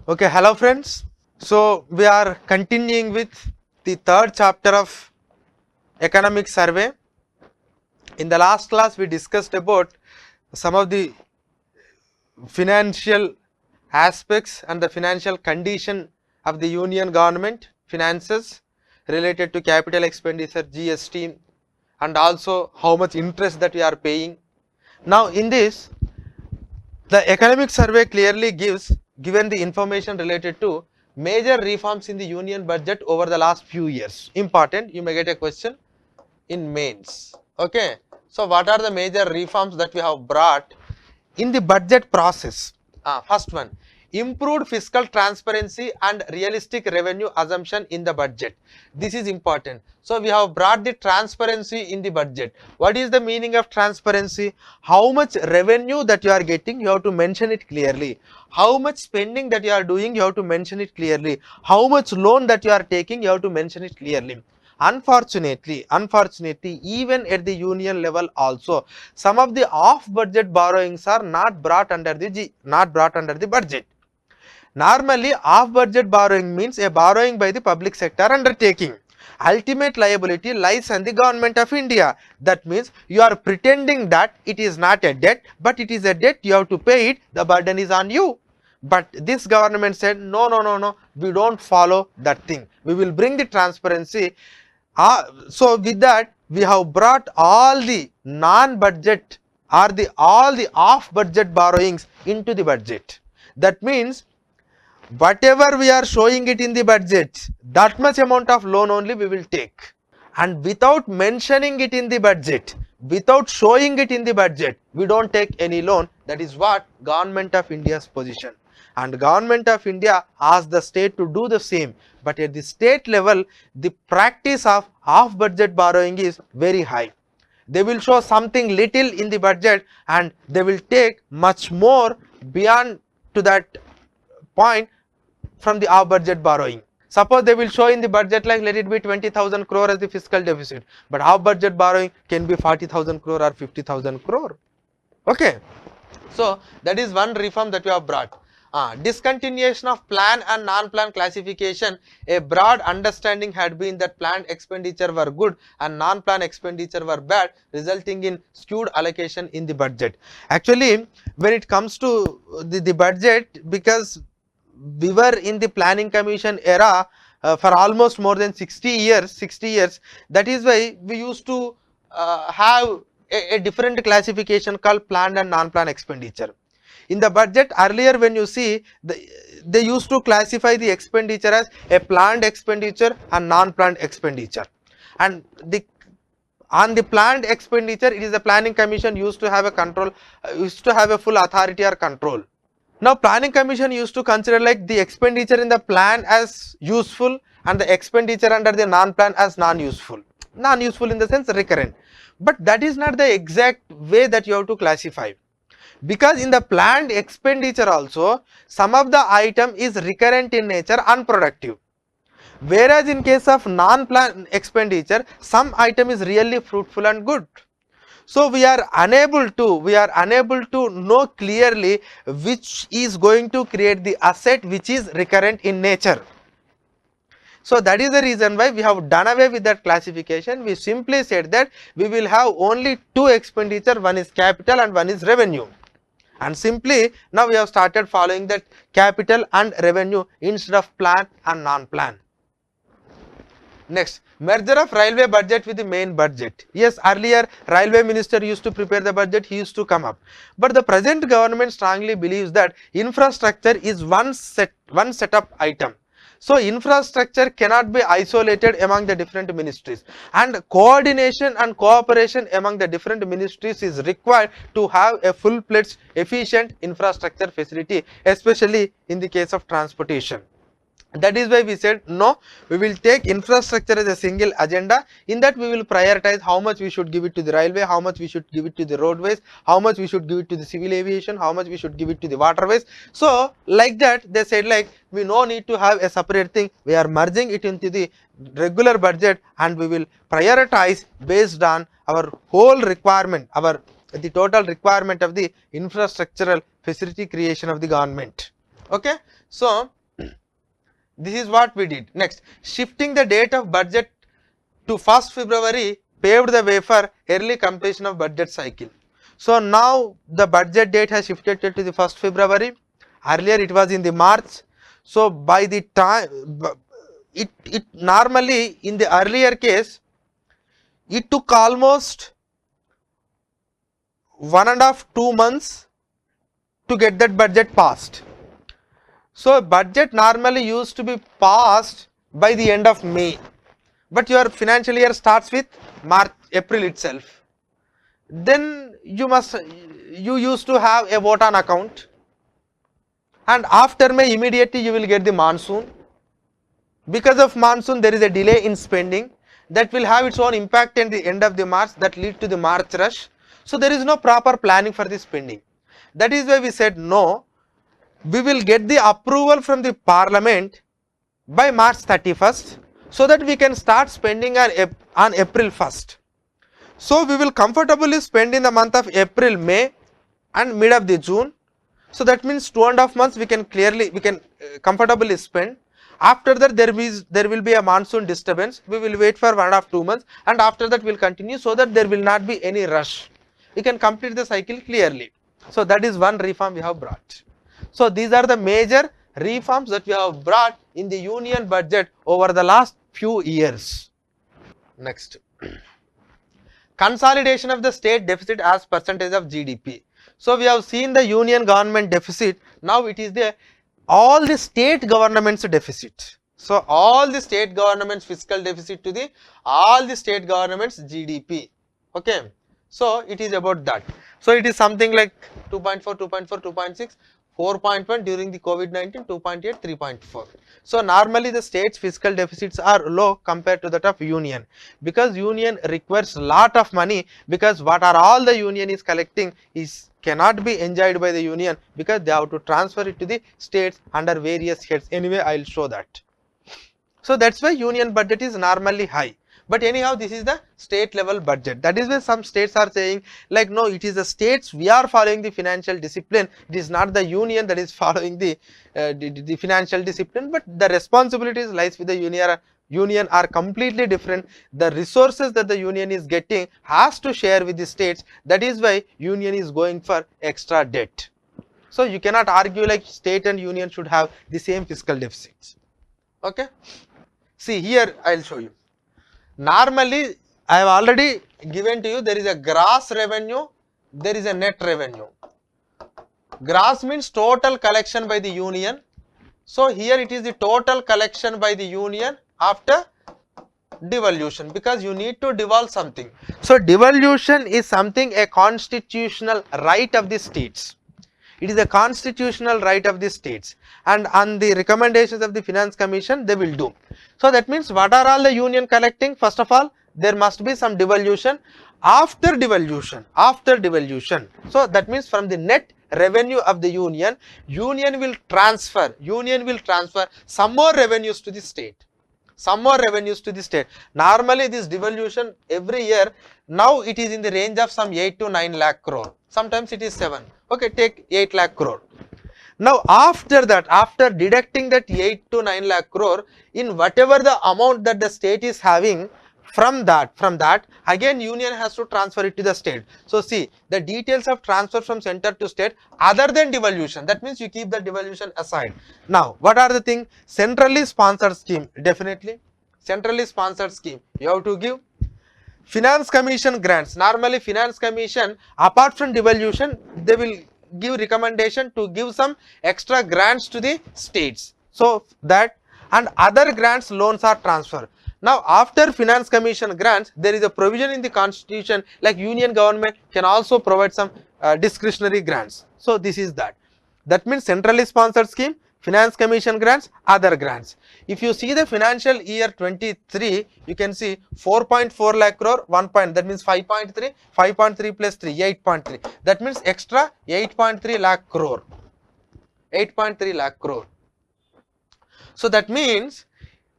Okay, hello friends. So we are continuing with the third chapter of economic survey. In the last class we discussed about some of the financial aspects and the financial condition of the union government finances related to capital expenditure, GST, and also how much interest that we are paying. Now in this, the economic survey clearly given the information related to major reforms in the union budget over the last few years. Important, you may get a question in mains. Okay, so what are the major reforms that we have brought in the budget process? First one, improved fiscal transparency and realistic revenue assumption in the budget. This is important. So we have brought the transparency in the budget. What is the meaning of transparency? How much revenue that you are getting, you have to mention it clearly. How much spending that you are doing, you have to mention it clearly. How much loan that you are taking, you have to mention it clearly. Unfortunately, even at the union level also, some of the off-budget borrowings are not brought under the budget. Normally, off-budget borrowing means a borrowing by the public sector undertaking. Ultimate liability lies on the government of India. That means you are pretending that it is not a debt, but it is a debt, you have to pay it, the burden is on you. But this government said, no, we don't follow that thing. We will bring the transparency. So with that, we have brought all the non-budget or all the off-budget borrowings into the budget. That means whatever we are showing it in the budget, that much amount of loan only we will take. And without mentioning it in the budget, without showing it in the budget, we don't take any loan. That is what Government of India's position. And Government of India asked the state to do the same. But at the state level, the practice of off-budget borrowing is very high. They will show something little in the budget and they will take much more beyond to that point from the off-budget borrowing. Suppose they will show in the budget like let it be 20,000 crore as the fiscal deficit, but off-budget borrowing can be 40,000 crore or 50,000 crore. Okay, so that is one reform that we have brought. Discontinuation of plan and non-plan classification. A broad understanding had been that planned expenditure were good and non-plan expenditure were bad, resulting in skewed allocation in the budget. Actually, when it comes to the budget, because we were in the planning commission era for almost more than 60 years, that is why we used to have a different classification called planned and non-planned expenditure. In the budget earlier, when you see, they used to classify the expenditure as a planned expenditure and non-planned expenditure. And on the planned expenditure, it is the planning commission used to have a control, used to have a full authority or control. Now planning commission used to consider like the expenditure in the plan as useful and the expenditure under the non-plan as non-useful. Non-useful in the sense recurrent. But that is not the exact way that you have to classify. Because in the planned expenditure also, some of the item is recurrent in nature, unproductive. Whereas in case of non-planned expenditure, some item is really fruitful and good. So we are unable to know clearly which is going to create the asset which is recurrent in nature. So that is the reason why we have done away with that classification. We simply said that we will have only two expenditure, one is capital and one is revenue. And simply now we have started following that capital and revenue instead of plan and non-plan. Next, merger of railway budget with the main budget. Yes, earlier railway minister used to prepare the budget, he used to come up. But the present government strongly believes that infrastructure is one setup item. So infrastructure cannot be isolated among the different ministries, and coordination and cooperation among the different ministries is required to have a full-fledged efficient infrastructure facility, especially in the case of transportation. That is why we said no, we will take infrastructure as a single agenda. In that we will prioritize how much we should give it to the railway, how much we should give it to the roadways, how much we should give it to the civil aviation, how much we should give it to the waterways. So like that they said like we no need to have a separate thing, we are merging it into the regular budget and we will prioritize based on our whole requirement, the total requirement of the infrastructural facility creation of the government. Okay, so this is what we did. Next, shifting the date of budget to 1st February paved the way for early completion of budget cycle. So now the budget date has shifted to the 1st February. Earlier it was in the March. So by the time it normally in the earlier case it took almost 1.5–2 months to get that budget passed. So budget normally used to be passed by the end of May, but your financial year starts with April itself. Then you used to have a vote on account, and after May immediately you will get the monsoon. Because of monsoon there is a delay in spending that will have its own impact at the end of the March, that lead to the March rush. So there is no proper planning for the spending. That is why we said no, we will get the approval from the parliament by March 31st, so that we can start spending on April 1st. So we will comfortably spend in the month of April, May and mid of the June. So that means 2.5 months we can comfortably spend. After that there will be a monsoon disturbance. We will wait for 1.5–2 months, and after that we will continue, so that there will not be any rush. We can complete the cycle clearly. So that is one reform we have brought. So these are the major reforms that we have brought in the union budget over the last few years. Next, consolidation of the state deficit as percentage of GDP. So we have seen the union government deficit. Now it is all the state governments deficit. So all the state governments fiscal deficit to all the state governments GDP. Okay. So it is about that. So it is something like 2.4, 2.4, 2.6, 4.1 during the COVID-19, 2.8, 3.4. So normally the state's fiscal deficits are low compared to that of union, because union requires lot of money, because what are all the union is collecting cannot be enjoyed by the union, because they have to transfer it to the states under various heads. Anyway, I will show that. So that's why union budget is normally high. But anyhow, this is the state level budget. That is why some states are saying like, no, it is the states, we are following the financial discipline. It is not the union that is following the financial discipline, but the responsibilities lies with the union are completely different. The resources that the union is getting has to share with the states. That is why union is going for extra debt. So you cannot argue like state and union should have the same fiscal deficits. Okay. See here, I will show you. Normally, I have already given to you, there is a gross revenue, there is a net revenue. Gross means total collection by the union. So here it is the total collection by the union after devolution, because you need to devolve something. So devolution is something, a constitutional right of the states. It is a constitutional right of the states, and on the recommendations of the Finance Commission they will do. So that means what are all the union collecting? First of all, there must be some devolution. After devolution, so that means from the net revenue of the union will transfer some more revenues to the state. Normally this devolution every year, now it is in the range of some 8 to 9 lakh crore. Sometimes it is 7. Okay, take 8 lakh crore. Now after that, after deducting that 8 to 9 lakh crore, in whatever the amount that the state is having, from that again union has to transfer it to the state. So see the details of transfer from center to state other than devolution, that means you keep the devolution aside. Now what are the things? Centrally sponsored scheme, definitely centrally sponsored scheme you have to give. Finance Commission grants, normally Finance Commission apart from devolution they will give recommendation to give some extra grants to the states. So that, and other grants, loans are transferred. Now after Finance Commission grants, there is a provision in the constitution like union government can also provide some discretionary grants. So this is that. That means centrally sponsored scheme, Finance Commission grants, other grants. If you see the financial year 23, you can see 4.4 lakh crore, 1 point, that means 5.3, 5.3 plus 3, 8.3. That means extra 8.3 lakh crore. 8.3 lakh crore. So that means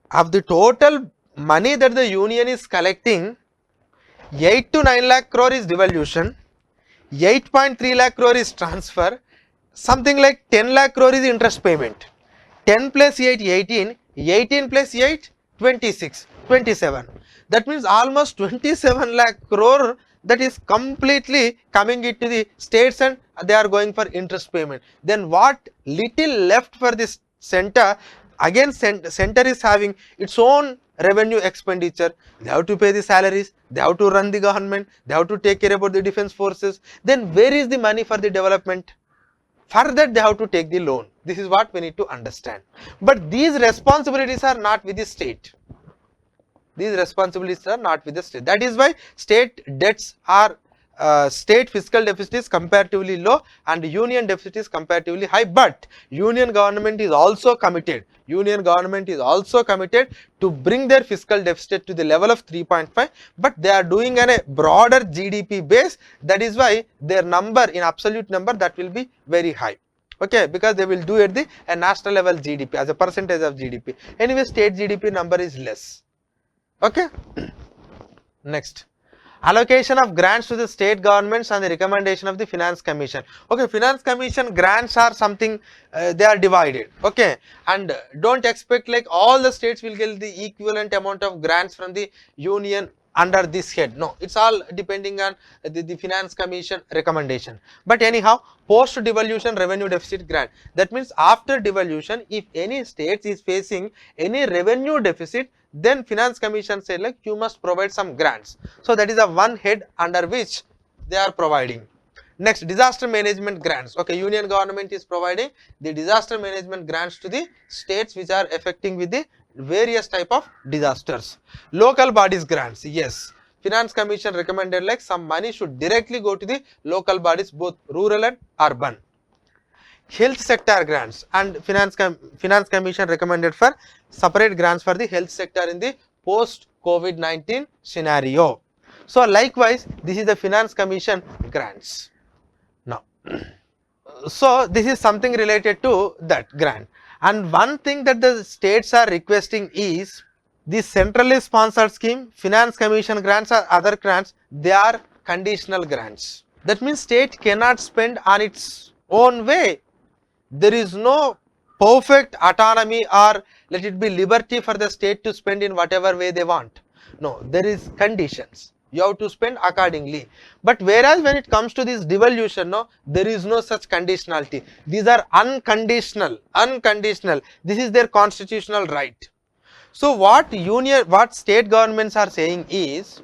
of the total money that the union is collecting, 8 to 9 lakh crore is devolution, 8.3 lakh crore is transfer, something like 10 lakh crore is interest payment. 10 plus 8, 18, 18 plus 8, 26, 27. That means almost 27 lakh crore that is completely coming into the states and they are going for interest payment. Then what little left for this center, again center is having its own revenue expenditure. They have to pay the salaries, they have to run the government, they have to take care about the defense forces. Then where is the money for the development? For that they have to take the loan. This is what we need to understand. But these responsibilities are not with the state. These responsibilities are not with the state. That is why state debts are, state fiscal deficit is comparatively low and union deficit is comparatively high. But union government is also committed. Union government is also committed to bring their fiscal deficit to the level of 3.5. But they are doing on a broader GDP base. That is why their number in absolute number that will be very high. Okay, because they will do at the national level GDP as a percentage of GDP. Anyway, state GDP number is less. Okay. Next, allocation of grants to the state governments and the recommendation of the finance commission. Okay, finance commission grants are something, they are divided. Okay, and don't expect like all the states will get the equivalent amount of grants from the union under this head. No, it's all depending on the finance commission recommendation. But anyhow, post devolution revenue deficit grant, that means after devolution, if any state is facing any revenue deficit, then finance commission said like you must provide some grants. So that is the one head under which they are providing. Next, disaster management grants. Okay, union government is providing the disaster management grants to the states which are affecting with the various type of disasters. Local bodies grants, yes, finance commission recommended like some money should directly go to the local bodies, both rural and urban. Health sector grants, and finance commission recommended for separate grants for the health sector in the post COVID-19 scenario. So likewise, this is the finance commission grants. Now, so this is something related to that grant. And one thing that the states are requesting is the centrally sponsored scheme, finance commission grants or other grants, they are conditional grants. That means state cannot spend on its own way. There is no perfect autonomy or let it be liberty for the state to spend in whatever way they want. No, there is conditions. You have to spend accordingly. But whereas when it comes to this devolution, no, there is no such conditionality. These are unconditional. This is their constitutional right. So what state governments are saying is,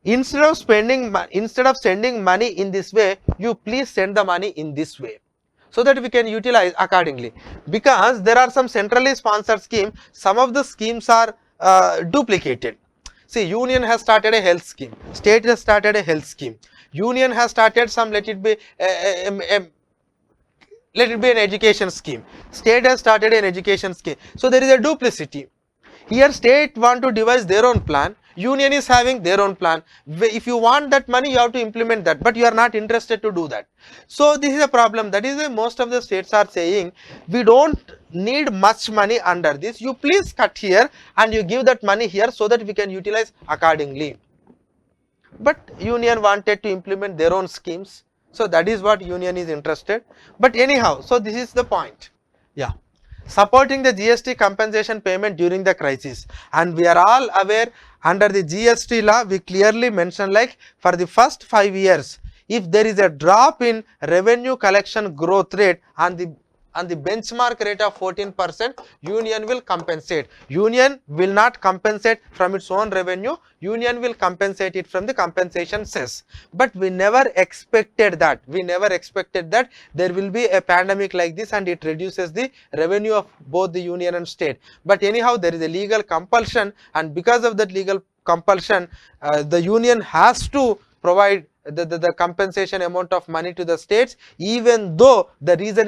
instead of sending money in this way, you please send the money in this way, so that we can utilize accordingly. Because there are some centrally sponsored schemes, some of the schemes are duplicated. See, union has started a health scheme, state has started a health scheme, union has started some, let it be an education scheme, state has started an education scheme. So there is a duplicity. Here state want to devise their own plan, union is having their own plan. If you want that money, you have to implement that, but you are not interested to do that. So this is a problem. That is why most of the states are saying, we don't need much money under this, you please cut here and you give that money here so that we can utilize accordingly. But union wanted to implement their own schemes, so that is what union is interested. But anyhow, so this is the point. Yeah. Supporting the GST compensation payment during the crisis, and we are all aware under the GST law we clearly mention like for the first 5 years, if there is a drop in revenue collection growth rate on the benchmark rate of 14%, union will compensate. Union will not compensate from its own revenue, union will compensate it from the compensation cess. But we never expected that. There will be a pandemic like this and it reduces the revenue of both the union and state. But anyhow, there is a legal compulsion, and because of that legal compulsion, the union has to provide the compensation amount of money to the states, even though the reason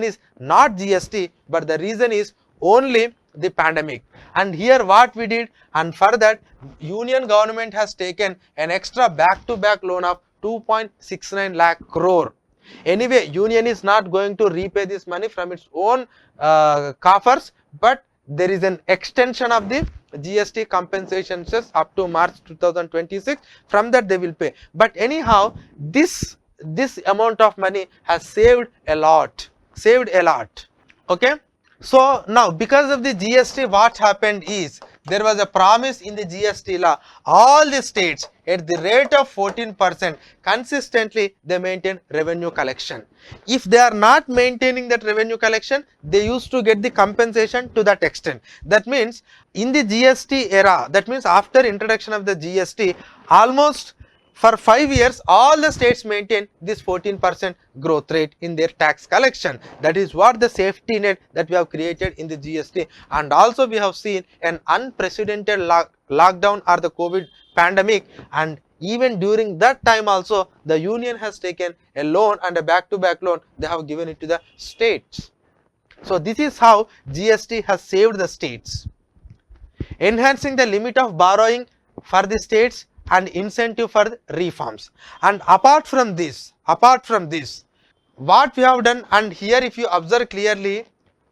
is not GST, but the reason is only the pandemic. And here what we did, and for that union government has taken an extra back-to-back loan of 2.69 lakh crore. Anyway, union is not going to repay this money from its own coffers, but there is an extension of the GST compensation cess up to March 2026. From that they will pay. But anyhow, this amount of money has saved a lot. Okay. So now because of the GST, what happened is there was a promise in the GST law. All the states at the rate of 14% consistently they maintain revenue collection. If they are not maintaining that revenue collection, they used to get the compensation to that extent. That means in the GST era, that means after introduction of the GST, almost for 5 years, all the states maintain this 14% growth rate in their tax collection. That is what the safety net that we have created in the GST. And also we have seen an unprecedented lockdown or the COVID pandemic, and even during that time also the union has taken a loan and a back-to-back loan. They have given it to the states. So this is how GST has saved the states. Enhancing the limit of borrowing for the states and incentive for reforms. And apart from this, what we have done, and here if you observe clearly,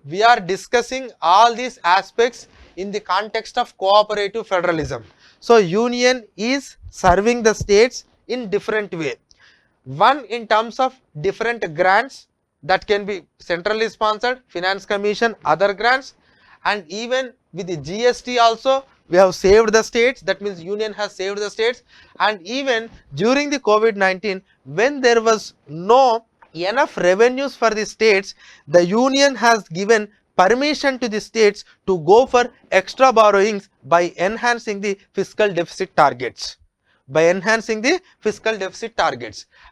we are discussing all these aspects in the context of cooperative federalism. So union is serving the states in different way. One, in terms of different grants that can be centrally sponsored, finance commission, other grants, and even with the GST also we have saved the states. That means union has saved the states. And even during the COVID-19, when there was no enough revenues for the states, the union has given permission to the states to go for extra borrowings by enhancing the fiscal deficit targets.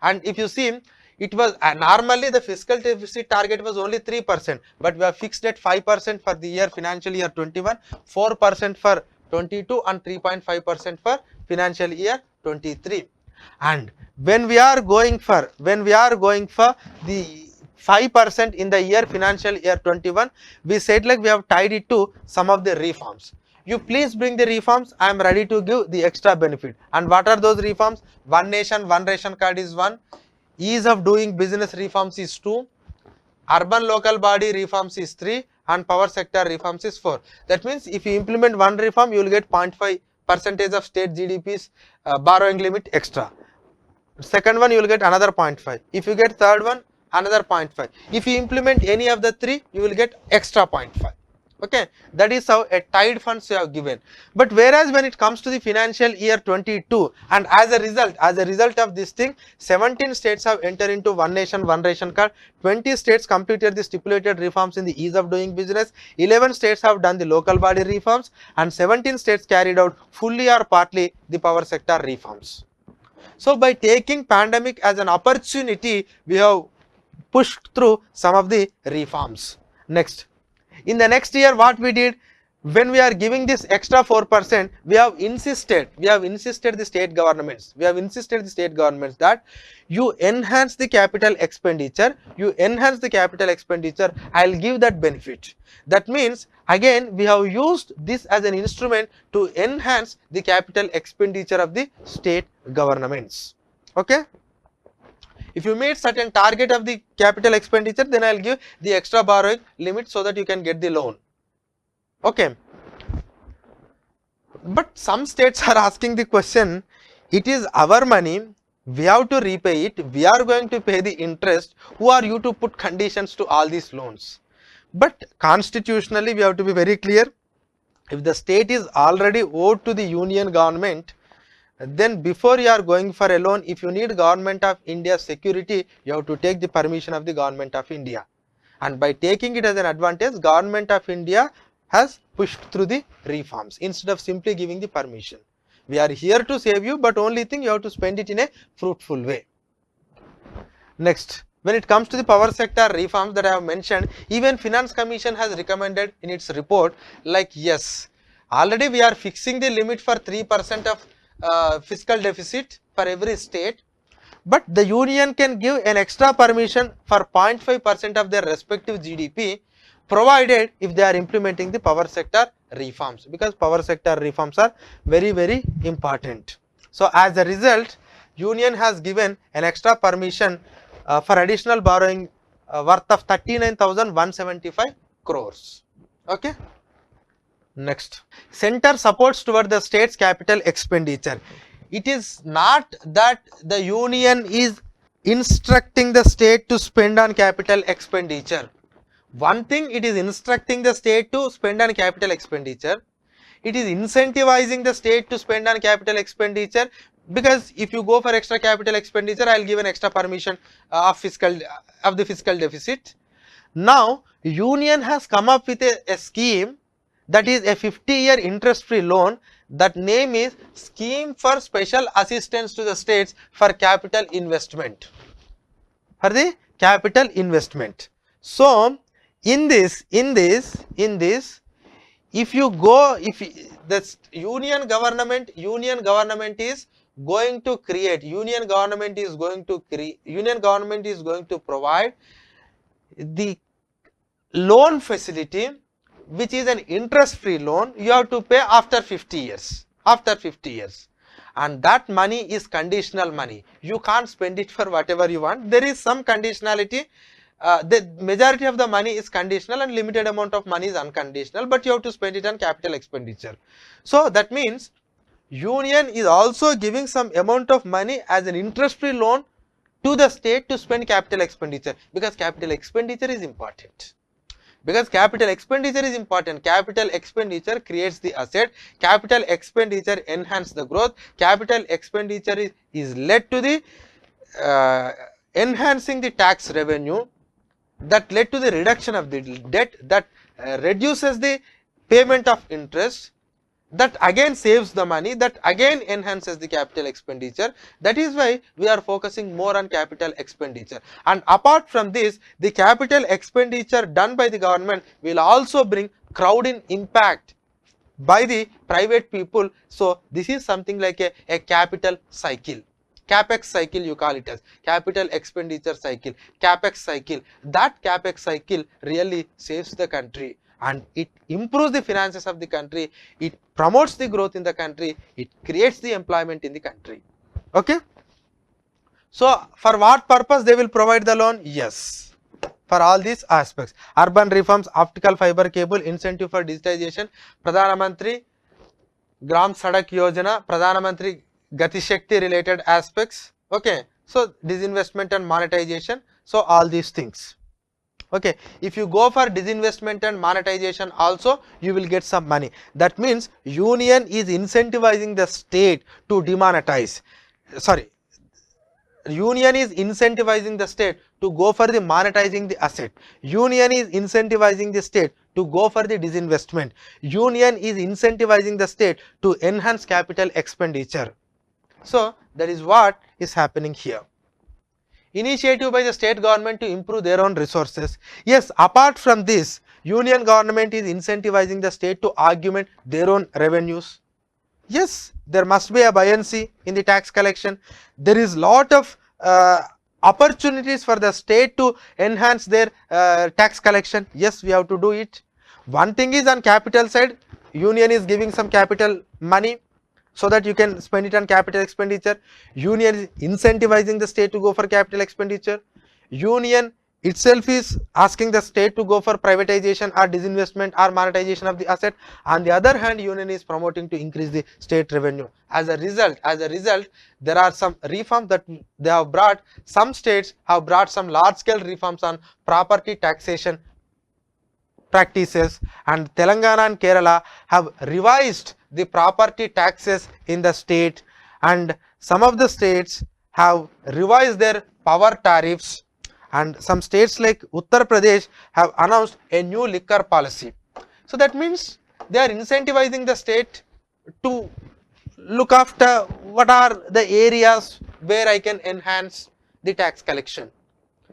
And if you see, it was normally the fiscal deficit target was only 3%, but we have fixed at 5% for the year financial year 21, 4% for 22 and 3.5% for financial year 23. And when we are going for the 5% in the year financial year 21, we said like we have tied it to some of the reforms. You please bring the reforms, I am ready to give the extra benefit. And what are those reforms? One nation, one ration card is one. Ease of doing business reforms is 2. Urban local body reforms is 3. And power sector reforms is 4. That means if you implement one reform, you will get 0.5% of state GDP's borrowing limit extra. Second one, you will get another 0.5. If you get third one, another 0.5. If you implement any of the 3, you will get extra 0.5. Okay, that is how a tied funds you have given. But whereas when it comes to the financial year 22, and as a result of this thing, 17 states have entered into one nation, one ration card. 20 states completed the stipulated reforms in the ease of doing business. 11 states have done the local body reforms, and 17 states carried out fully or partly the power sector reforms. So by taking pandemic as an opportunity, we have pushed through some of the reforms. Next. In the next year, what we did, when we are giving this extra 4%, we have insisted the state governments that you enhance the capital expenditure, I'll give that benefit. That means again we have used this as an instrument to enhance the capital expenditure of the state governments. Okay. If you made certain target of the capital expenditure, then I will give the extra borrowing limit so that you can get the loan. Okay. But some states are asking the question, it is our money, we have to repay it, we are going to pay the interest, who are you to put conditions to all these loans? But constitutionally we have to be very clear, if the state is already owed to the union government, then before you are going for a loan, if you need Government of India security, you have to take the permission of the Government of India. And by taking it as an advantage, Government of India has pushed through the reforms instead of simply giving the permission. We are here to save you, but only thing you have to spend it in a fruitful way. Next, when it comes to the power sector reforms that I have mentioned, even Finance Commission has recommended in its report, like yes, already we are fixing the limit for 3% of fiscal deficit for every state, but the union can give an extra permission for 0.5% of their respective GDP, provided if they are implementing the power sector reforms, because power sector reforms are very, very important. So as a result, union has given an extra permission for additional borrowing worth of 39,175 crores. Okay. Next, center supports toward the state's capital expenditure. It is not that the union is instructing the state to spend on capital expenditure. One thing, it is instructing the state to spend on capital expenditure. It is incentivizing the state to spend on capital expenditure, because if you go for extra capital expenditure, I will give an extra permission of the fiscal deficit. Now, union has come up with a scheme, that is a 50-year interest-free loan. That name is Scheme for Special Assistance to the States for Capital Investment. For the capital investment. So, in this, if you go, if the union government is going to create, union government is going to provide the loan facility, which is an interest-free loan. You have to pay after 50 years. And that money is conditional money. You can't spend it for whatever you want. There is some conditionality. The majority of the money is conditional and limited amount of money is unconditional, but you have to spend it on capital expenditure. So that means union is also giving some amount of money as an interest-free loan to the state to spend capital expenditure, because capital expenditure is important. Capital expenditure creates the asset, capital expenditure enhances the growth, capital expenditure is led to the enhancing the tax revenue, that led to the reduction of the debt, that reduces the payment of interest, that again saves the money, that again enhances the capital expenditure. That is why we are focusing more on capital expenditure. And apart from this, the capital expenditure done by the government will also bring crowding impact by the private people. So this is something like a capital cycle. Capex cycle you call it as, capital expenditure cycle, capex cycle. That capex cycle really saves the country and it improves the finances of the country, it promotes the growth in the country, it creates the employment in the country. Okay. So for what purpose they will provide the loan? Yes, for all these aspects. Urban reforms, optical fiber cable, incentive for digitization, Pradhana Mantri Gram Sadak Yojana, Pradhana Mantri Gati Shakti related aspects. Okay, so disinvestment and monetization. So all these things. Okay, if you go for disinvestment and monetization also, you will get some money. That means union is incentivizing the state to demonetize. Union is incentivizing the state to go for the monetizing the asset. Union is incentivizing the state to go for the disinvestment. Union is incentivizing the state to enhance capital expenditure. So that is what is happening here. Initiative by the state government to improve their own resources. Yes, apart from this, union government is incentivizing the state to augment their own revenues. Yes, there must be a buoyancy in the tax collection. There is lot of opportunities for the state to enhance their tax collection. Yes, we have to do it. One thing is on capital side, union is giving some capital money so that you can spend it on capital expenditure. Union is incentivizing the state to go for capital expenditure. Union itself is asking the state to go for privatization or disinvestment or monetization of the asset. On the other hand, union is promoting to increase the state revenue. As a result, there are some reforms that they have brought. Some states have brought some large scale reforms on property taxation practices, and Telangana and Kerala have revised the property taxes in the state, and some of the states have revised their power tariffs, and some states like Uttar Pradesh have announced a new liquor policy. So that means they are incentivizing the state to look after what are the areas where I can enhance the tax collection.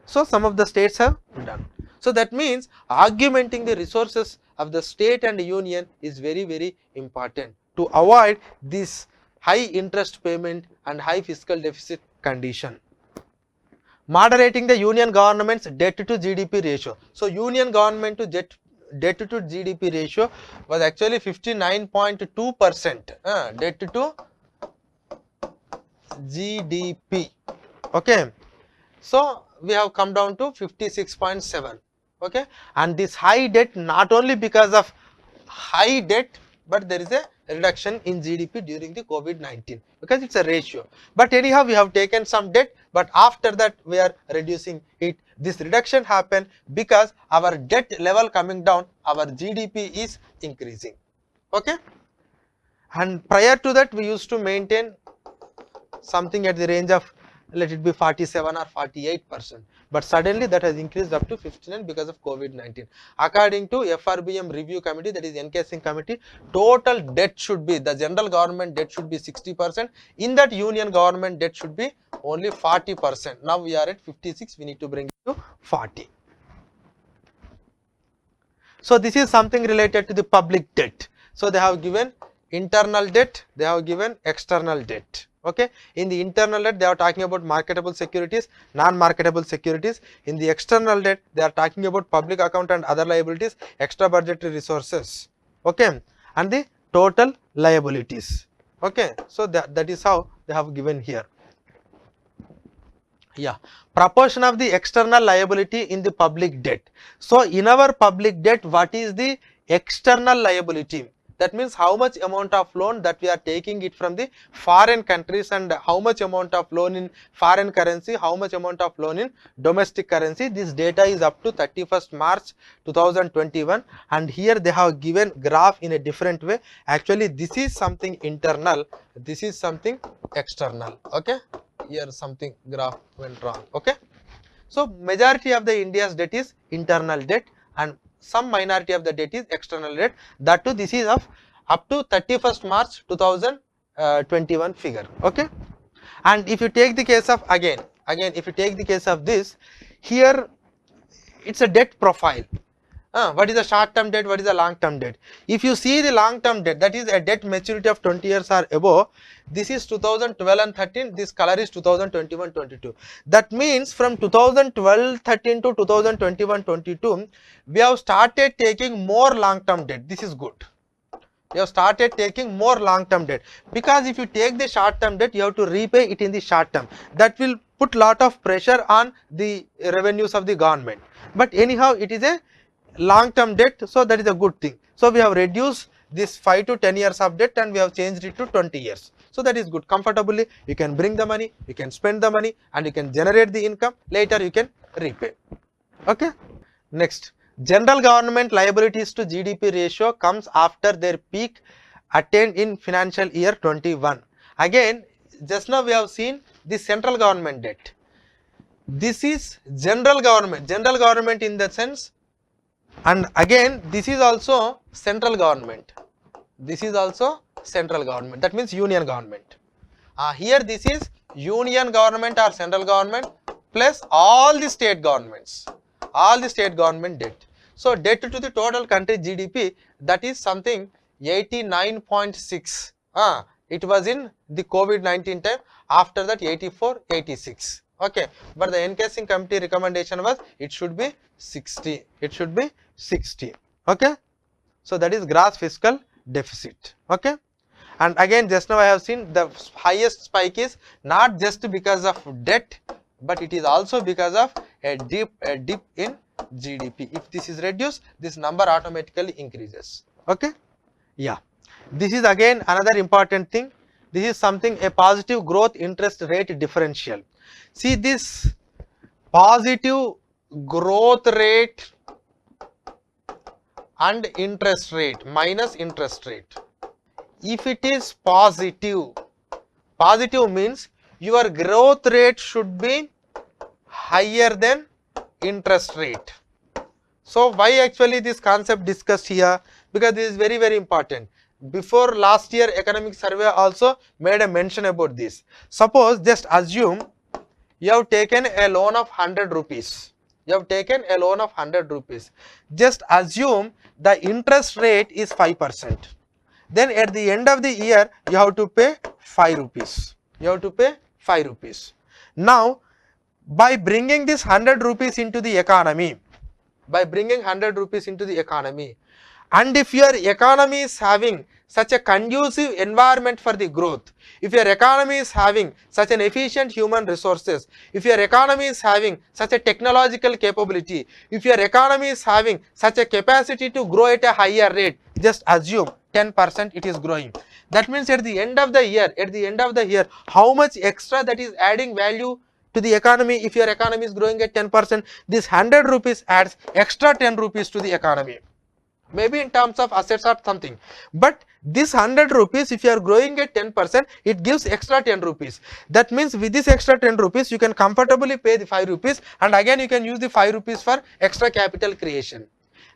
So some of the states have done. So that means augmenting the resources of the state and union is very, very important to avoid this high interest payment and high fiscal deficit condition. Moderating the union government's debt to GDP ratio. So union government to debt to GDP ratio was actually 59.2%. Debt to GDP. Okay. So we have come down to 56.7. Okay, and this high debt not only because of high debt, but there is a reduction in GDP during the COVID-19 because it's a ratio. But anyhow, we have taken some debt, but after that we are reducing it. This reduction happened because our debt level coming down, our GDP is increasing. Okay. And prior to that, we used to maintain something at the range of, let it be 47 or 48%, but suddenly that has increased up to 59 because of COVID-19. According to FRBM review committee, that is encasing committee, total debt should be, the general government debt should be 60%, in that union government debt should be only 40%. Now we are at 56, we need to bring it to 40. So this is something related to the public debt. So they have given internal debt, they have given external debt. Okay, in the internal debt they are talking about marketable securities, non-marketable securities. In the external debt they are talking about public account and other liabilities, extra budgetary resources. Okay, and the total liabilities. Okay, so that is how they have given here. Yeah, proportion of the external liability in the public debt. So in our public debt, what is the external liability? That means how much amount of loan that we are taking it from the foreign countries, and how much amount of loan in foreign currency, how much amount of loan in domestic currency. This data is up to 31st March 2021, and here they have given graph in a different way. Actually this is something internal, this is something external. Okay, here something graph went wrong. Okay, so majority of the India's debt is internal debt and some minority of the debt is external debt. That too, this is of up to 31st March 2021 figure. Okay, and if you take the case of again if you take the case of this, here it's a debt profile. What is the short term debt, what is the long term debt? If you see the long term debt, that is a debt maturity of 20 years or above, this is 2012 and 13, this color is 2021-22. That means from 2012-13 to 2021-22, we have started taking more long term debt. This is good. You have started taking more long term debt, because if you take the short term debt, you have to repay it in the short term. That will put lot of pressure on the revenues of the government. But anyhow, it is a long term debt, so that is a good thing. So we have reduced this 5 to 10 years of debt and we have changed it to 20 years. So that is good. Comfortably you can bring the money, you can spend the money, and you can generate the income, later you can repay. Okay. Next, general government liabilities to GDP ratio comes after their peak attained in financial year 21. Again, just now we have seen the central government debt. This is general government in the sense, and again this is also central government, this is also central government, that means union government. Here this is union government or central government plus all the state governments, all the state government debt. So debt to the total country GDP, that is something 89.6. It was in the COVID-19 time, after that 84, 86. Okay, but the encasing committee recommendation was it should be 60. It should be 60. Okay, so that is gross fiscal deficit. Okay, and again just now I have seen the highest spike is not just because of debt, but it is also because of a dip in GDP. If this is reduced, this number automatically increases. Okay, yeah, this is again another important thing. This is something, a positive growth interest rate differential. See this positive growth rate and interest rate minus interest rate. If it is positive, positive means your growth rate should be higher than interest rate. So why actually this concept discussed here? Because this is very, very important. Before last year economic survey also made a mention about this. Suppose just assume you have taken a loan of 100 rupees. You have taken a loan of 100 rupees. Just assume the interest rate is 5%. Then at the end of the year, you have to pay 5 rupees. You have to pay 5 rupees. Now, by bringing this 100 rupees into the economy, and if your economy is having such a conducive environment for the growth, if your economy is having such an efficient human resources, if your economy is having such a technological capability, if your economy is having such a capacity to grow at a higher rate, just assume 10% it is growing. That means at the end of the year, how much extra that is adding value to the economy? If your economy is growing at 10%, this 100 rupees adds extra 10 rupees to the economy. Maybe in terms of assets or something, but this 100 rupees, if you are growing at 10%, it gives extra 10 rupees. That means with this extra 10 rupees, you can comfortably pay the 5 rupees, and again you can use the 5 rupees for extra capital creation.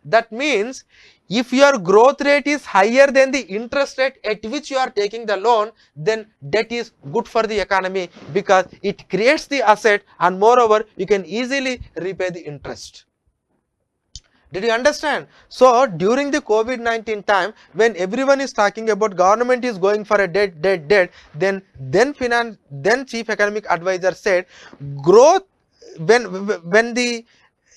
That means if your growth rate is higher than the interest rate at which you are taking the loan, then debt is good for the economy, because it creates the asset, and moreover you can easily repay the interest. Did you understand? So during the COVID-19 time, when everyone is talking about government is going for a debt, then chief economic advisor said, growth, when the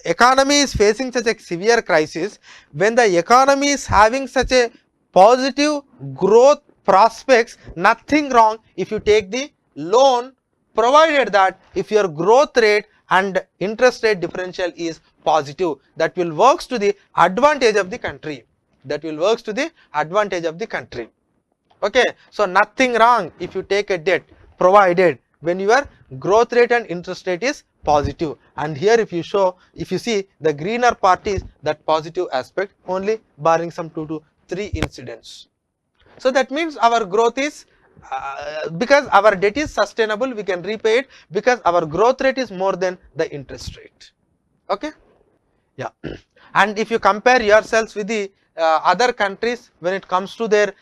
economy is facing such a severe crisis, when the economy is having such a positive growth prospects, nothing wrong if you take the loan, provided that if your growth rate and interest rate differential is positive, that will works to the advantage of the country. Okay, so nothing wrong if you take a debt, provided when your growth rate and interest rate is positive. And here if you see the greener part is that positive aspect, only barring some 2 to 3 incidents. So that means our growth is because our debt is sustainable, we can repay it, because our growth rate is more than the interest rate. Okay, yeah. And if you compare yourselves with the other countries when it comes to their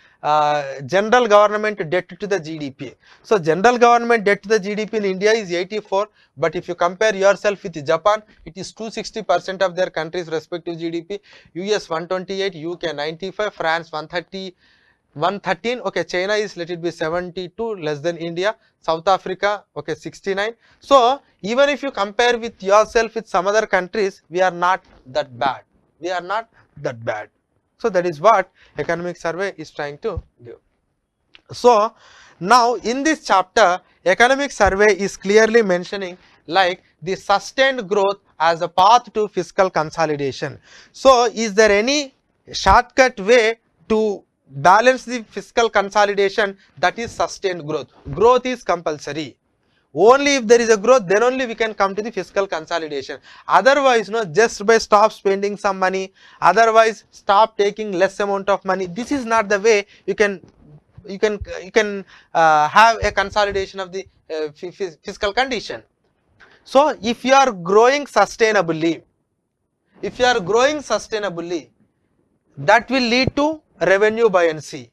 general government debt to the GDP. So general government debt to the GDP in India is 84, but if you compare yourself with Japan, it is 260% of their country's respective GDP, US 128, UK 95, France 113, okay, China is, let it be 72, less than India, South Africa, okay, 69. So even if you compare with yourself with some other countries, we are not that bad. So that is what economic survey is trying to give. So now in this chapter, economic survey is clearly mentioning like the sustained growth as a path to fiscal consolidation. So is there any shortcut way to balance the fiscal consolidation? That is sustained growth. Growth is compulsory. Only if there is a growth, then only we can come to the fiscal consolidation. Otherwise, no, just by stop spending some money, otherwise stop taking less amount of money, this is not the way you can have a consolidation of the fiscal condition. So if you are growing sustainably, that will lead to revenue buoyancy,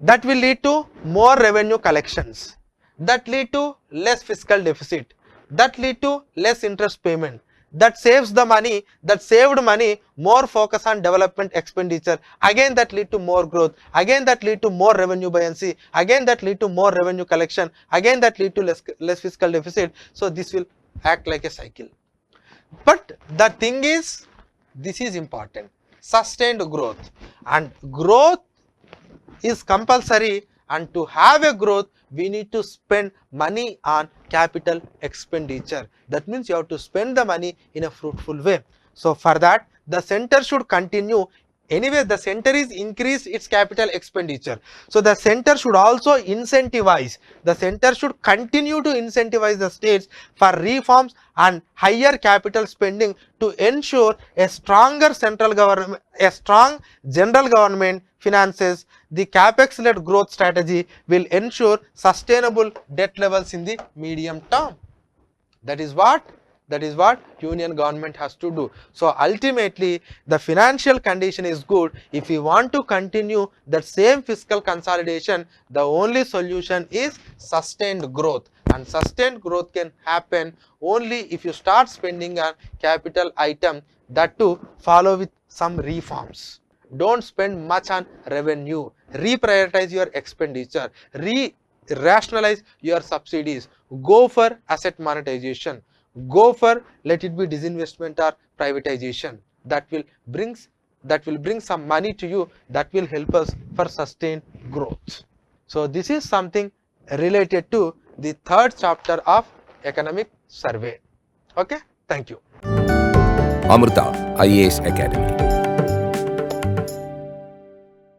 that will lead to more revenue collections, that lead to less fiscal deficit, that lead to less interest payment, that saves the money, that saved money, more focus on development expenditure, again that lead to more growth, again that lead to more revenue buoyancy, again that lead to more revenue collection, again that lead to less fiscal deficit. So this will act like a cycle. But the thing is, this is important, sustained growth, and growth is compulsory, and to have a growth we need to spend money on capital expenditure. That means you have to spend the money in a fruitful way. So for that the center should continue. Anyway, the center is increased its capital expenditure. So the center should also incentivize, the center should continue to incentivize the states for reforms and higher capital spending to ensure a stronger central government, a strong general government finances. The capex led growth strategy will ensure sustainable debt levels in the medium term. That is what union government has to do. So ultimately the financial condition is good. If we want to continue that same fiscal consolidation, the only solution is sustained growth, and sustained growth can happen only if you start spending on capital item, that too follow with some reforms. Don't spend much on revenue, reprioritize your expenditure, rationalize your subsidies, go for asset monetization, go for, let it be, disinvestment or privatization. That will bring some money to you, that will help us for sustained growth. So this is something related to the third chapter of economic survey. Okay, thank you. Amrita IAS Academy.